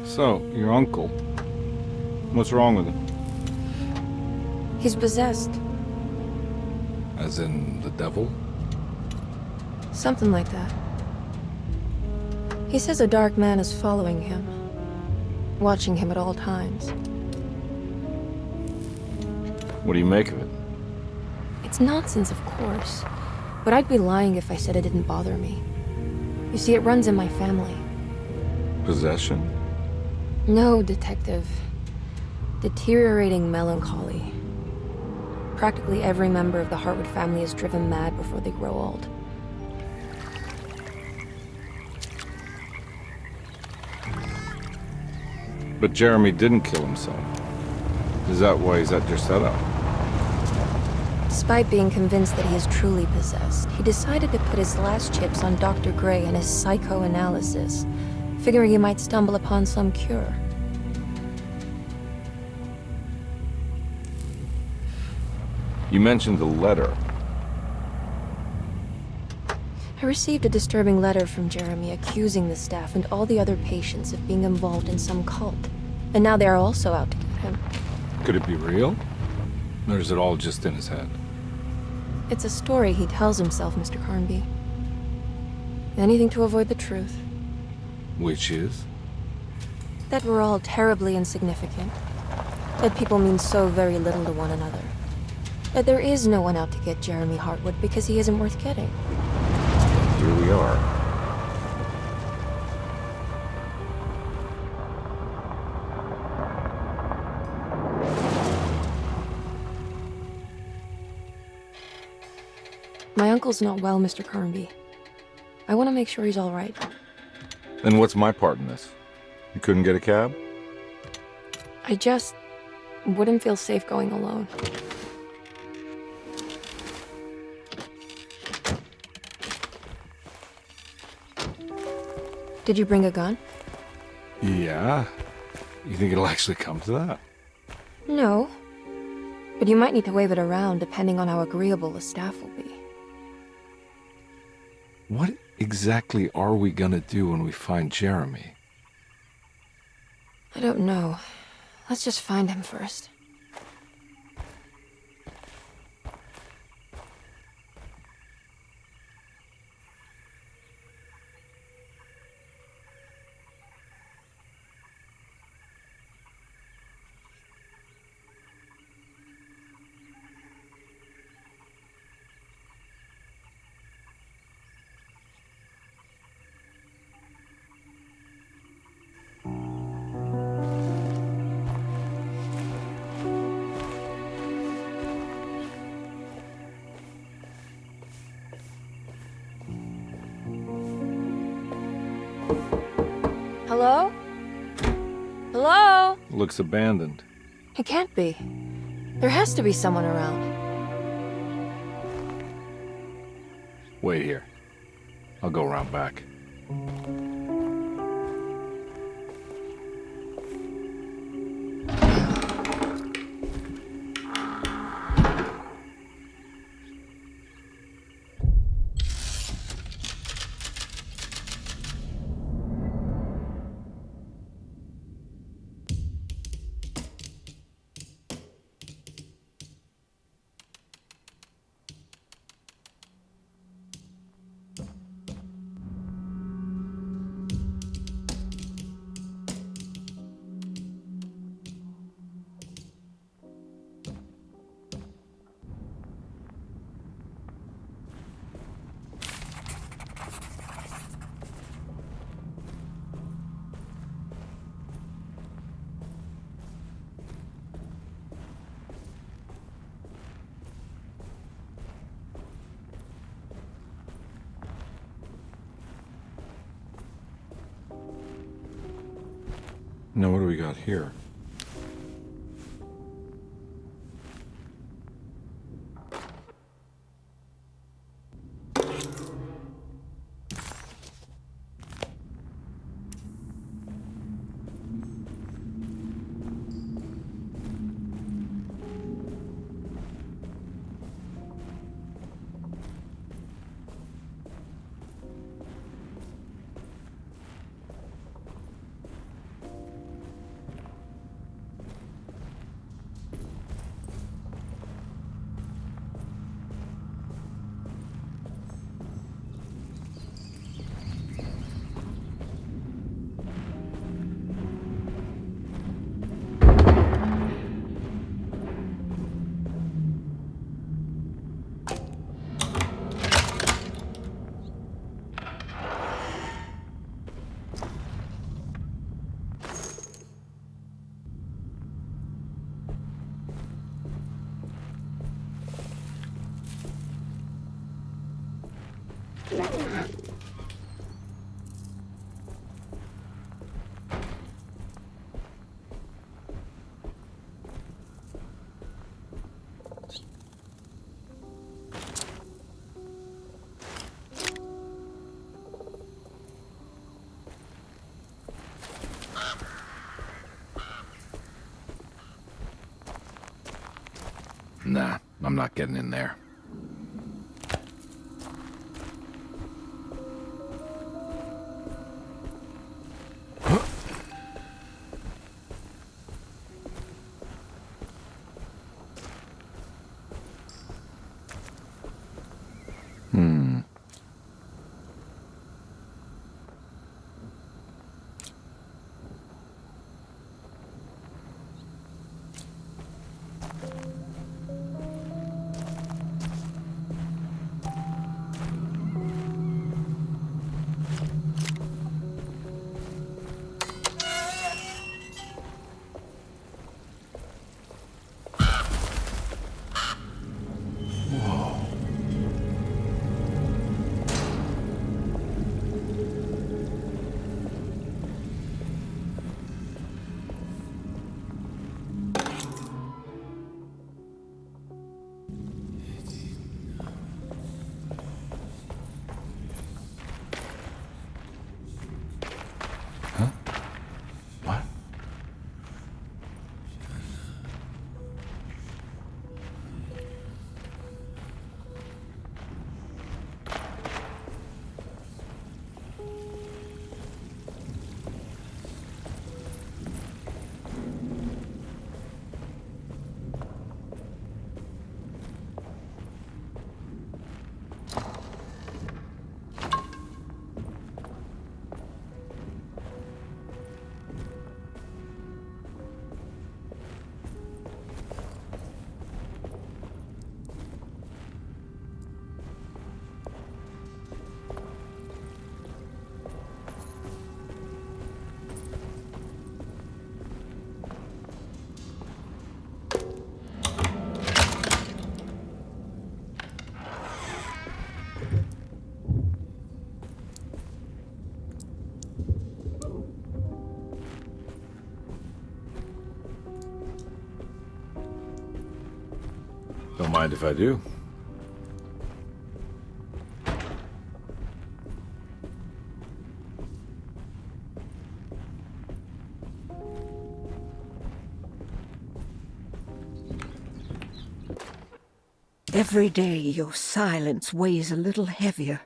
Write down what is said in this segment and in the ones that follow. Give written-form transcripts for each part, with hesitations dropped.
So, your uncle. What's wrong with him? He's possessed. As in the devil? Something like that. He says a dark man is following him, watching him at all times. What do you make of it? It's nonsense, of course, but I'd be lying if I said it didn't bother me. You see, it runs in my family. Possession? No, detective. Deteriorating melancholy. Practically every member of the Hartwood family is driven mad before they grow old. But Jeremy didn't kill himself. Is that why he's at your setup? Despite being convinced that he is truly possessed, he decided to put his last chips on Dr. Gray and his psychoanalysis, figuring he might stumble upon some cure. You mentioned the letter. I received a disturbing letter from Jeremy accusing the staff and all the other patients of being involved in some cult. And now they are also out to get him. Could it be real? Or is it all just in his head? It's a story he tells himself, Mr. Carnby. Anything to avoid the truth. Which is? That we're all terribly insignificant. That people mean so very little to one another. That there is no one out to get Jeremy Hartwood because he isn't worth getting. Here we are. My uncle's not well, Mr. Carnby. I want to make sure he's all right. Then what's my part in this? You couldn't get a cab? I just wouldn't feel safe going alone. Did you bring a gun? Yeah. You think it'll actually come to that? No. But you might need to wave it around depending on how agreeable the staff will be. What exactly are we gonna do when we find Jeremy? I don't know. Let's just find him first. Hello? Hello? Looks abandoned. It can't be. There has to be someone around. Wait here. I'll go around back. Now what do we got here? Nah, I'm not getting in there. What? Don't mind if I do. Every day your silence weighs a little heavier.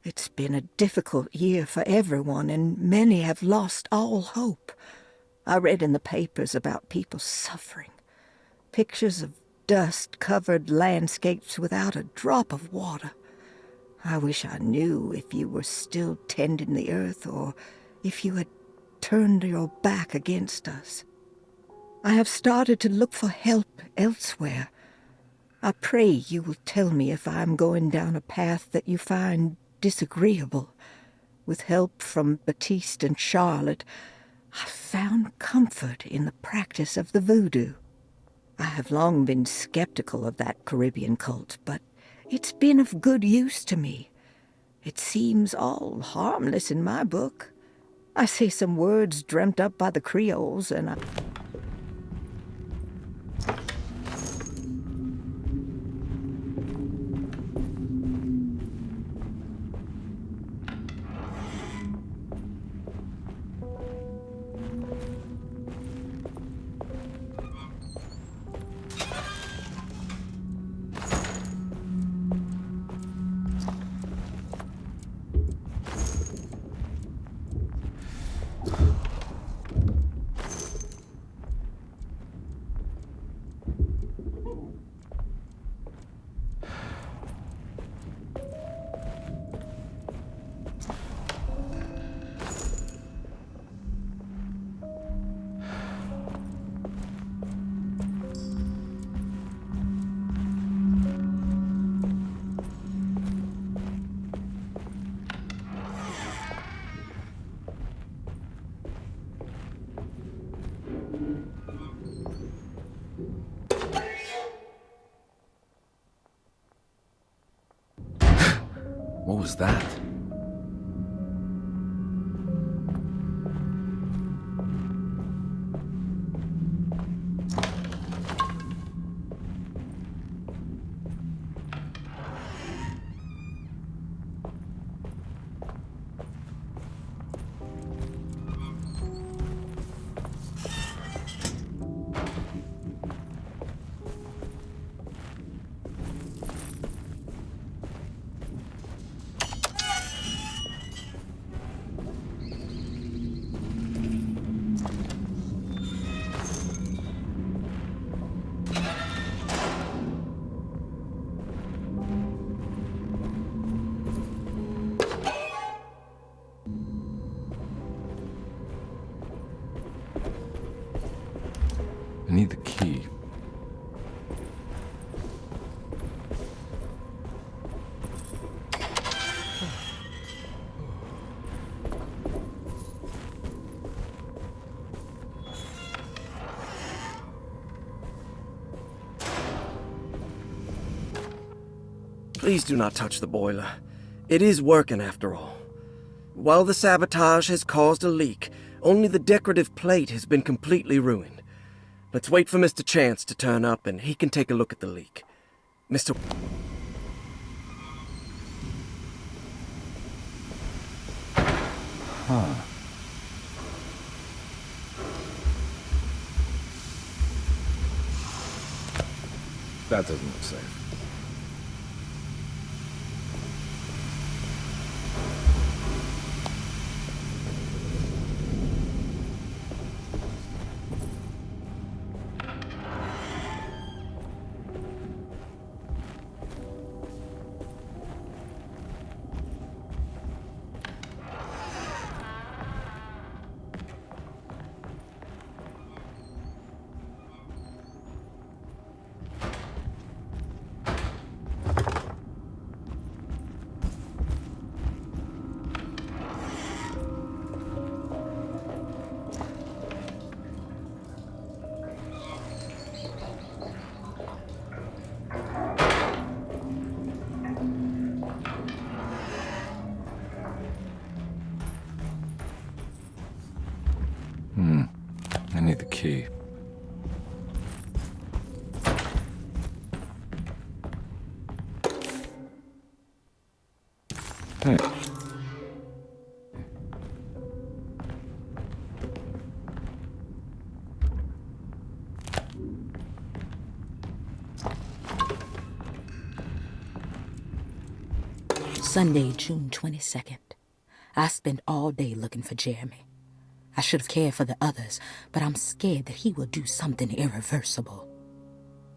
It's been a difficult year for everyone, and many have lost all hope. I read in the papers about people suffering. Pictures of dust-covered landscapes without a drop of water. I wish I knew if you were still tending the earth or if you had turned your back against us. I have started to look for help elsewhere. I pray you will tell me if I am going down a path that you find disagreeable. With help from Baptiste and Charlotte, I found comfort in the practice of the voodoo. I have long been skeptical of that Caribbean cult, but it's been of good use to me. It seems all harmless in my book. I say some words dreamt up by the Creoles, and I... that? I need the key. Please do not touch the boiler. It is working after all. While the sabotage has caused a leak, only the decorative plate has been completely ruined. Let's wait for Mr. Chance to turn up and he can take a look at the leak. Mr. Huh. That doesn't look safe. I need the key. Hey. Sunday, June 22nd. I spent all day looking for Jeremy. I should have cared for the others, but I'm scared that he will do something irreversible.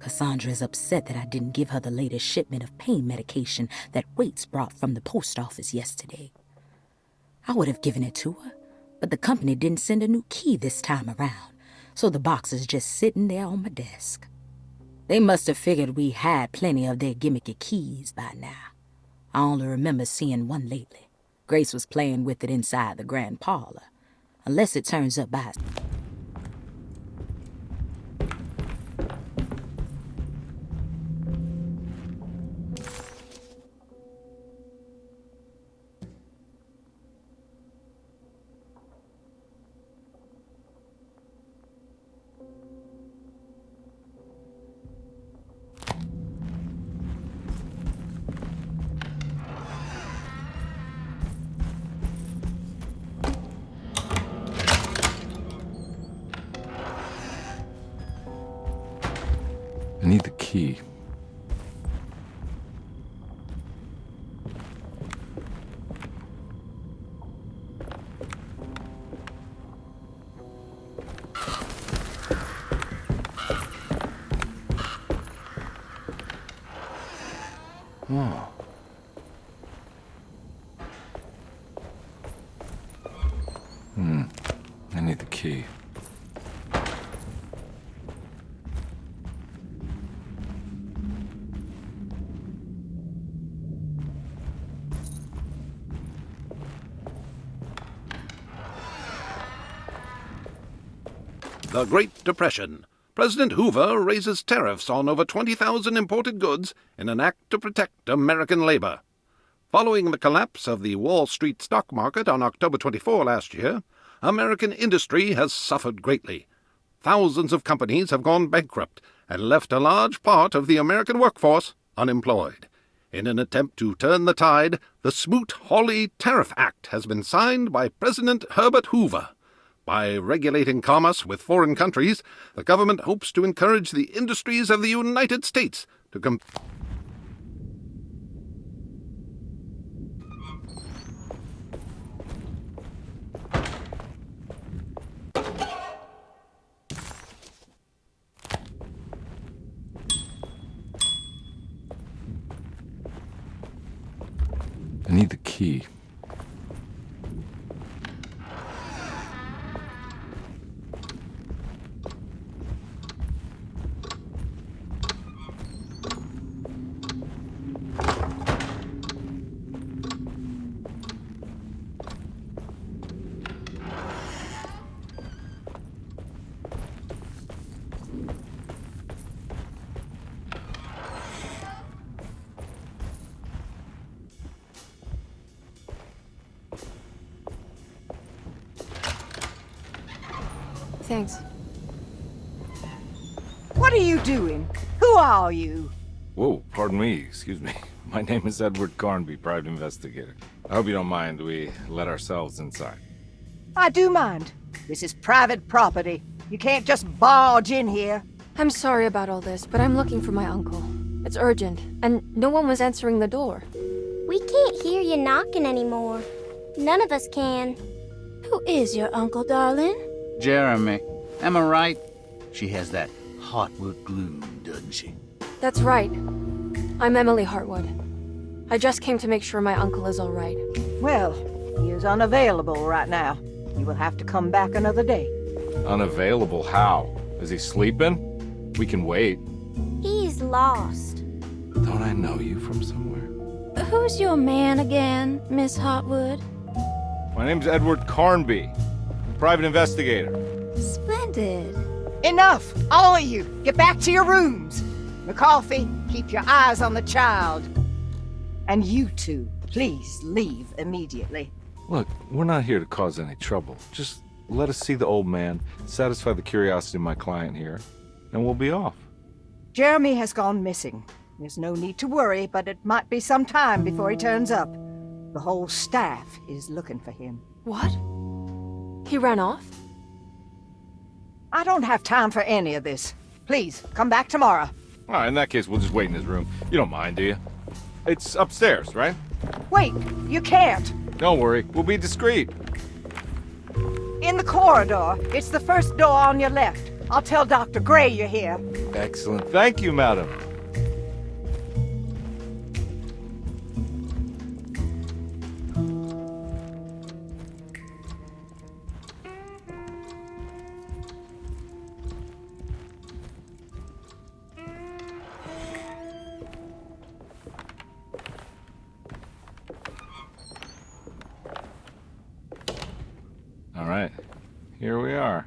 Cassandra is upset that I didn't give her the latest shipment of pain medication that Waits brought from the post office yesterday. I would have given it to her, but the company didn't send a new key this time around, so the box is just sitting there on my desk. They must have figured we had plenty of their gimmicky keys by now. I only remember seeing one lately. Grace was playing with it inside the grand parlor. Unless it turns up by... I need the key. Oh. I need the key. The Great Depression. President Hoover raises tariffs on over 20,000 imported goods in an act to protect American labor. Following the collapse of the Wall Street stock market on October 24 last year, American industry has suffered greatly. Thousands of companies have gone bankrupt and left a large part of the American workforce unemployed. In an attempt to turn the tide, the Smoot-Hawley Tariff Act has been signed by President Herbert Hoover. By regulating commerce with foreign countries, the government hopes to encourage the industries of the United States to I need the key. Thanks. What are you doing? Who are you? Whoa, pardon me, excuse me. My name is Edward Carnby, private investigator. I hope you don't mind we let ourselves inside. I do mind. This is private property. You can't just barge in here. I'm sorry about all this, but I'm looking for my uncle. It's urgent, and no one was answering the door. We can't hear you knocking anymore. None of us can. Who is your uncle, darling? Jeremy. Am I right? She has that Hartwood gloom, doesn't she? That's right. I'm Emily Hartwood. I just came to make sure my uncle is all right. Well, he is unavailable right now. You will have to come back another day. Unavailable how? Is he sleeping? We can wait. He's lost. Don't I know you from somewhere? Who's your man again, Miss Hartwood? My name's Edward Carnby, private investigator. Splendid. Enough! All of you! Get back to your rooms! McCarthy, keep your eyes on the child. And you two, please leave immediately. Look, we're not here to cause any trouble. Just let us see the old man, satisfy the curiosity of my client here, and we'll be off. Jeremy has gone missing. There's no need to worry, but it might be some time before he turns up. The whole staff is looking for him. What? He ran off? I don't have time for any of this. Please, come back tomorrow. All right, in that case, we'll just wait in his room. You don't mind, do you? It's upstairs, right? Wait, you can't. Don't worry, we'll be discreet. In the corridor. It's the first door on your left. I'll tell Dr. Gray you're here. Excellent. Thank you, madam. All right, here we are.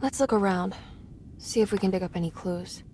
Let's look around. See if we can dig up any clues.